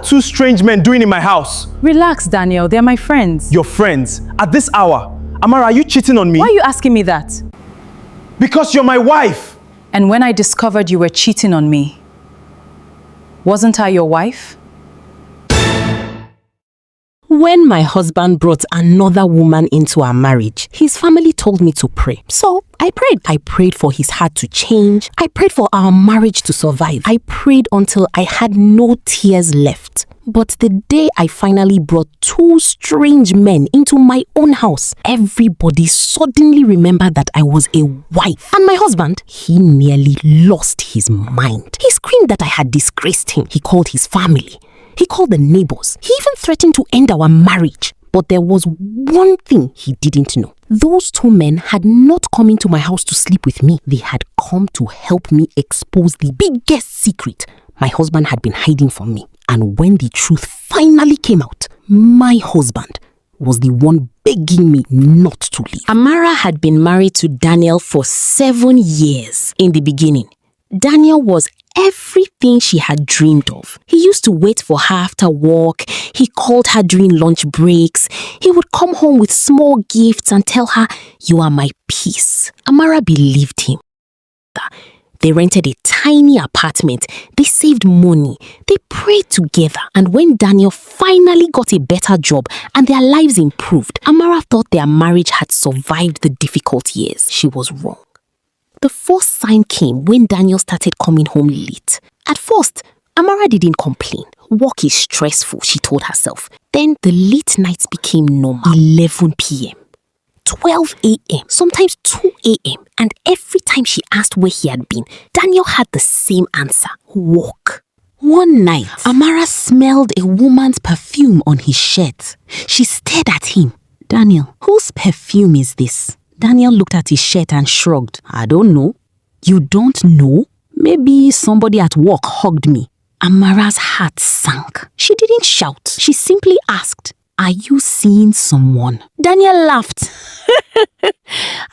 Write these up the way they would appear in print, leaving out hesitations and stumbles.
two strange men doing in my house? Relax, Daniel. They're my friends. Your friends? At this hour? Amara, are you cheating on me? Why are you asking me that? Because you're my wife. And when I discovered you were cheating on me, wasn't I your wife? When my husband brought another woman into our marriage, his family told me to pray. So I prayed. I prayed for his heart to change. I prayed for our marriage to survive. I prayed until I had no tears left. But the day I finally brought two strange men into my own house, everybody suddenly remembered that I was a wife. And my husband, he nearly lost his mind. He screamed that I had disgraced him. He called his family. He called the neighbors. He even threatened to end our marriage. But there was one thing he didn't know. Those two men had not come into my house to sleep with me. They had come to help me expose the biggest secret my husband had been hiding from me. And when the truth finally came out, my husband was the one begging me not to leave. Amara had been married to Daniel for 7 years in the beginning. Daniel was everything she had dreamed of. He used to wait for her after work. He called her during lunch breaks. He would come home with small gifts and tell her, "You are my peace." Amara believed him. They rented a tiny apartment. They saved money. They prayed together. And when Daniel finally got a better job and their lives improved, Amara thought their marriage had survived the difficult years. She was wrong. The first sign came when Daniel started coming home late. At first, Amara didn't complain. Work is stressful, she told herself. Then the late nights became normal. 11 p.m., 12 a.m., sometimes 2 a.m. And every time she asked where he had been, Daniel had the same answer: work. One night, Amara smelled a woman's perfume on his shirt. She stared at him. "Daniel, whose perfume is this?" Daniel looked at his shirt and shrugged. "I don't know." "You don't know? Maybe somebody at work hugged me." Amara's heart sank. She didn't shout. She simply asked, "Are you seeing someone?" Daniel laughed.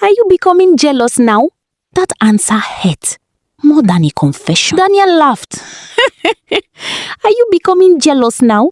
"Are you becoming jealous now?" That answer hurt more than a confession. Daniel laughed. "Are you becoming jealous now?"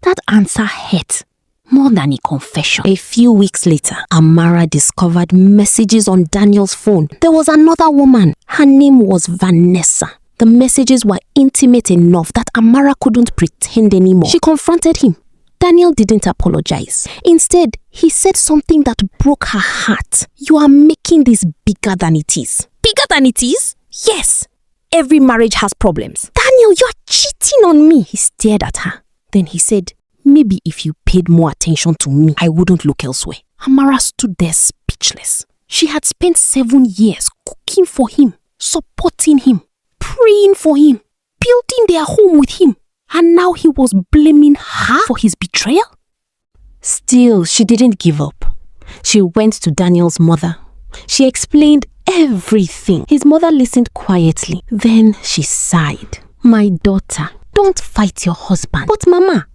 That answer hurt more than a confession. A few weeks later, Amara discovered messages on Daniel's phone. There was another woman. Her name was Vanessa. The messages were intimate enough that Amara couldn't pretend anymore. She confronted him. Daniel didn't apologize. Instead, he said something that broke her heart. "You are making this bigger than it is." "Bigger than it is?" "Yes. Every marriage has problems." "Daniel, you are cheating on me." He stared at her. Then he said, "Maybe if you paid more attention to me, I wouldn't look elsewhere." Amara stood there speechless. She had spent 7 years cooking for him, supporting him, praying for him, building their home with him. And now he was blaming her for his betrayal? Still, she didn't give up. She went to Daniel's mother. She explained everything. His mother listened quietly. Then she sighed. "My daughter, don't fight your husband." "But Mama,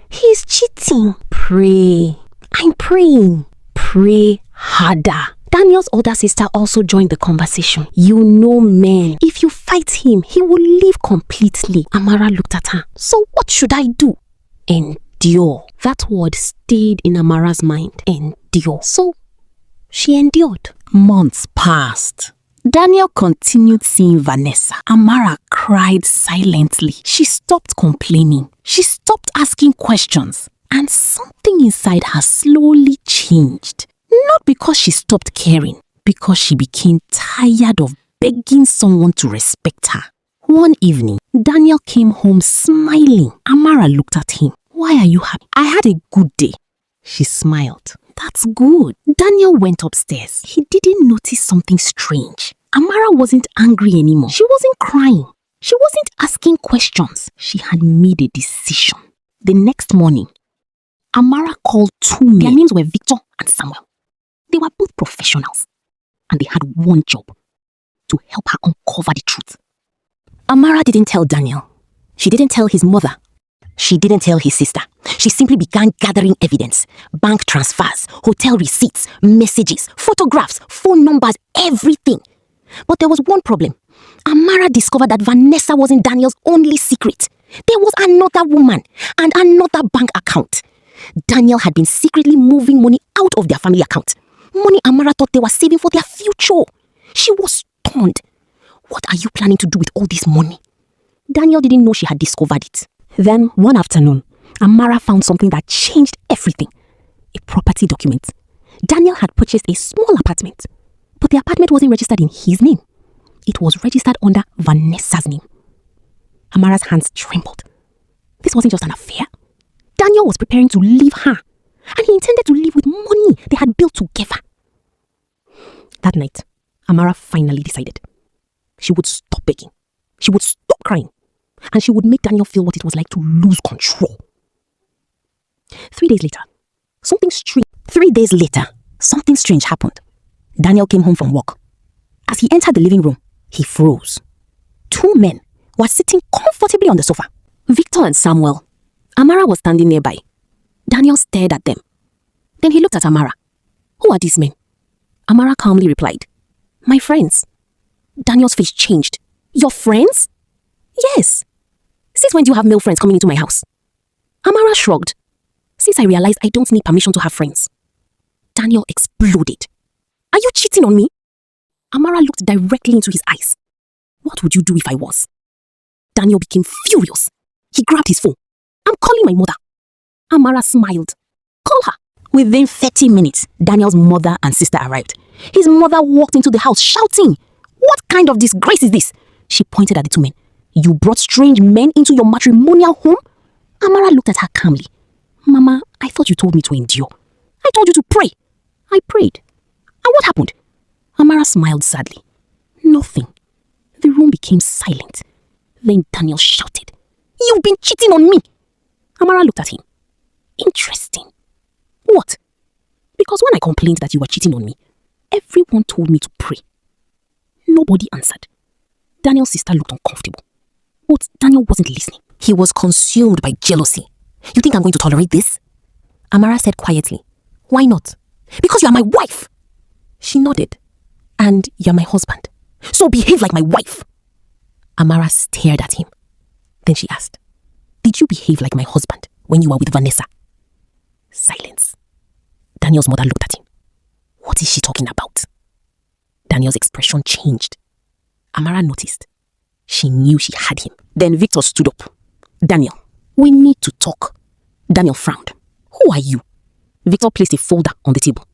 he's cheating." "Pray." "I'm praying." "Pray harder." Daniel's older sister also joined the conversation. "You know men. If you fight him, he will leave completely." Amara looked at her. "So what should I do?" "Endure." That word stayed in Amara's mind. Endure. So she endured. Months passed. Daniel continued seeing Vanessa. Amara cried silently. She stopped complaining. She stopped asking questions. And something inside her slowly changed. Not because she stopped caring, because she became tired of begging someone to respect her. One evening, Daniel came home smiling. Amara looked at him. "Why are you happy?" "I had a good day." She smiled. "That's good." Daniel went upstairs. He didn't notice something strange. Amara wasn't angry anymore. She wasn't crying. She wasn't asking questions. She had made a decision. The next morning, Amara called two men. Their names were Victor and Samuel. They were both professionals, and they had one job: to help her uncover the truth. Amara didn't tell Daniel. She didn't tell his mother. She didn't tell his sister. She simply began gathering evidence: bank transfers, hotel receipts, messages, photographs, phone numbers, everything. But there was one problem. Amara discovered that Vanessa wasn't Daniel's only secret. There was another woman and another bank account. Daniel had been secretly moving money out of their family account. Money Amara thought they were saving for their future. She was stunned. What are you planning to do with all this money? Daniel didn't know she had discovered it. Then, one afternoon, Amara found something that changed everything. A property document. Daniel had purchased a small apartment, but the apartment wasn't registered in his name. It was registered under Vanessa's name. Amara's hands trembled. This wasn't just an affair. Daniel was preparing to leave her, and he intended to live with money they had built together. That night, Amara finally decided. She would stop begging. She would stop crying. And she would make Daniel feel what it was like to lose control. 3 days later, something strange happened. Daniel came home from work. As he entered the living room, he froze. 2 men were sitting comfortably on the sofa. Victor and Samuel. Amara was standing nearby. Daniel stared at them. Then he looked at Amara. Who are these men? Amara calmly replied, My friends. Daniel's face changed. Your friends? Yes. Since when do you have male friends coming into my house? Amara shrugged. Since I realized I don't need permission to have friends. Daniel exploded. Are you cheating on me? Amara looked directly into his eyes. What would you do if I was? Daniel became furious. He grabbed his phone. I'm calling my mother. Amara smiled. Call her. Within 30 minutes, Daniel's mother and sister arrived. His mother walked into the house shouting, What kind of disgrace is this? She pointed at the 2 men. You brought strange men into your matrimonial home? Amara looked at her calmly. Mama, I thought you told me to endure. I told you to pray. I prayed. And what happened? Amara smiled sadly. Nothing. The room became silent. Then Daniel shouted, You've been cheating on me. Amara looked at him. Interesting. What? Because when I complained that you were cheating on me, everyone told me to pray. Nobody answered. Daniel's sister looked uncomfortable. But Daniel wasn't listening. He was consumed by jealousy. You think I'm going to tolerate this? Amara said quietly. Why not? Because you are my wife. She nodded. And you're my husband. So behave like my wife. Amara stared at him. Then she asked, Did you behave like my husband when you were with Vanessa? Silence. Daniel's mother looked at him. What is she talking about? Daniel's expression changed. Amara noticed. She knew she had him. Then Victor stood up. Daniel, we need to talk. Daniel frowned. Who are you? Victor placed a folder on the table.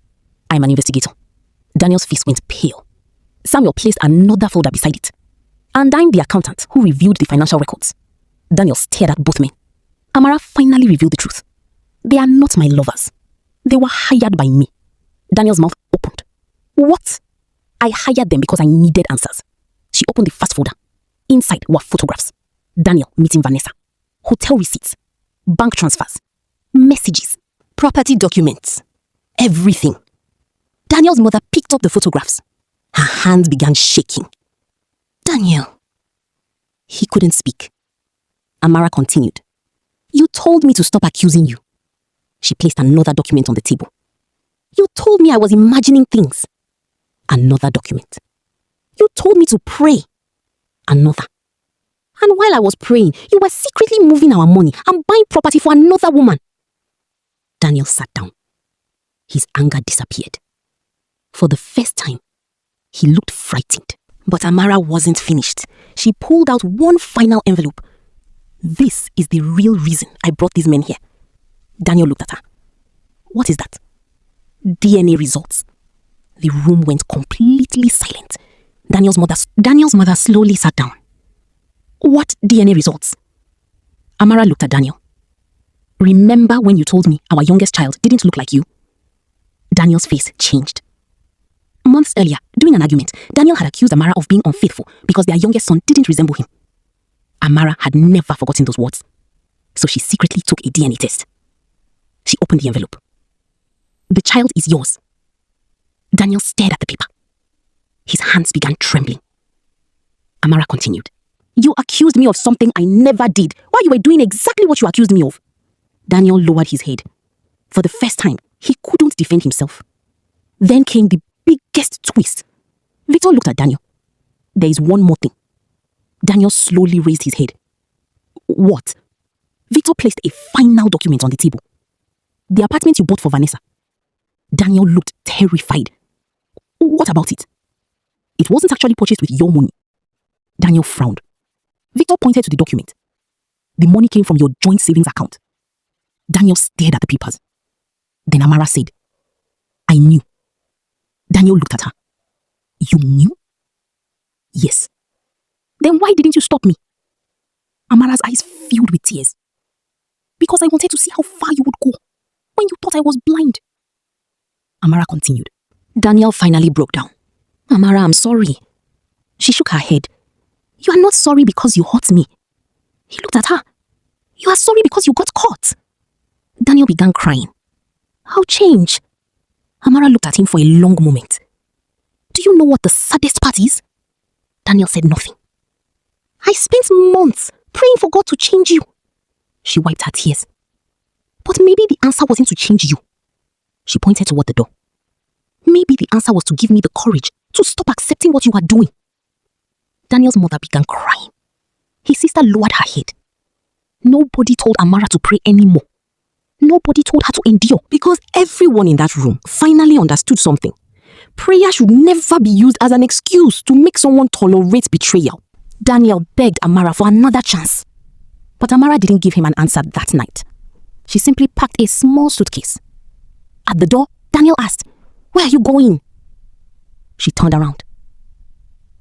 I'm an investigator. Daniel's face went pale. Samuel placed another folder beside it. And I'm the accountant who reviewed the financial records. Daniel stared at both men. Amara finally revealed the truth. They are not my lovers. They were hired by me. Daniel's mouth opened. What? I hired them because I needed answers. She opened the first folder. Inside were photographs. Daniel meeting Vanessa. Hotel receipts. Bank transfers. Messages. Property documents. Everything. Daniel's mother picked up the photographs. Her hands began shaking. Daniel. He couldn't speak. Amara continued. You told me to stop accusing you. She placed another document on the table. You told me I was imagining things. Another document. You told me to pray. Another. And while I was praying, you were secretly moving our money and buying property for another woman. Daniel sat down. His anger disappeared. For the first time, he looked frightened. But Amara wasn't finished. She pulled out one final envelope. This is the real reason I brought these men here. Daniel looked at her. What is that? DNA results. The room went completely silent. Daniel's mother slowly sat down. What DNA results? Amara looked at Daniel. Remember when you told me our youngest child didn't look like you? Daniel's face changed. Months earlier, during an argument, Daniel had accused Amara of being unfaithful because their youngest son didn't resemble him. Amara had never forgotten those words, so she secretly took a DNA test. She opened the envelope. The child is yours. Daniel stared at the paper. His hands began trembling. Amara continued. You accused me of something I never did, while you were doing exactly what you accused me of. Daniel lowered his head. For the first time, he couldn't defend himself. Then came the biggest twist. Victor looked at Daniel. There is one more thing. Daniel slowly raised his head. What? Victor placed a final document on the table. The apartment you bought for Vanessa. Daniel looked terrified. What about it? It wasn't actually purchased with your money. Daniel frowned. Victor pointed to the document. The money came from your joint savings account. Daniel stared at the papers. Then Amara said, I knew. Daniel looked at her. You knew? Yes. Then why didn't you stop me? Amara's eyes filled with tears. Because I wanted to see how far you would go when you thought I was blind. Amara continued. Daniel finally broke down. Amara, I'm sorry. She shook her head. You are not sorry because you hurt me. He looked at her. You are sorry because you got caught. Daniel began crying. How change? Amara looked at him for a long moment. Do you know what the saddest part is? Daniel said nothing. I spent months praying for God to change you. She wiped her tears. But maybe the answer wasn't to change you. She pointed toward the door. Maybe the answer was to give me the courage to stop accepting what you are doing. Daniel's mother began crying. His sister lowered her head. Nobody told Amara to pray anymore. Nobody told her to endure, because everyone in that room finally understood something. Prayer should never be used as an excuse to make someone tolerate betrayal. Daniel begged Amara for another chance. But Amara didn't give him an answer that night. She simply packed a small suitcase. At the door, Daniel asked, Where are you going? She turned around.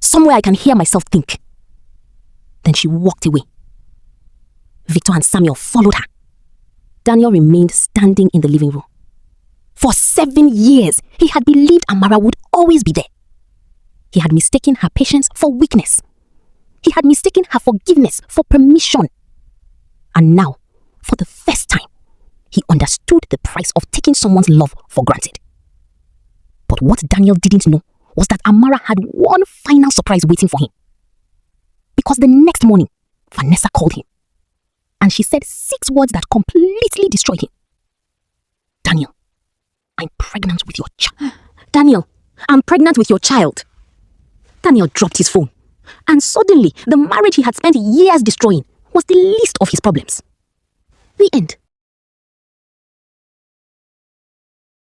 Somewhere I can hear myself think. Then she walked away. Victor and Samuel followed her. Daniel remained standing in the living room. For 7 years, he had believed Amara would always be there. He had mistaken her patience for weakness. He had mistaken her forgiveness for permission. And now, for the first time, he understood the price of taking someone's love for granted. But what Daniel didn't know was that Amara had one final surprise waiting for him. Because the next morning, Vanessa called him. And she said 6 words that completely destroyed him. Daniel, I'm pregnant with your child. Daniel, I'm pregnant with your child. Daniel dropped his phone. And suddenly, the marriage he had spent years destroying was the least of his problems. The end.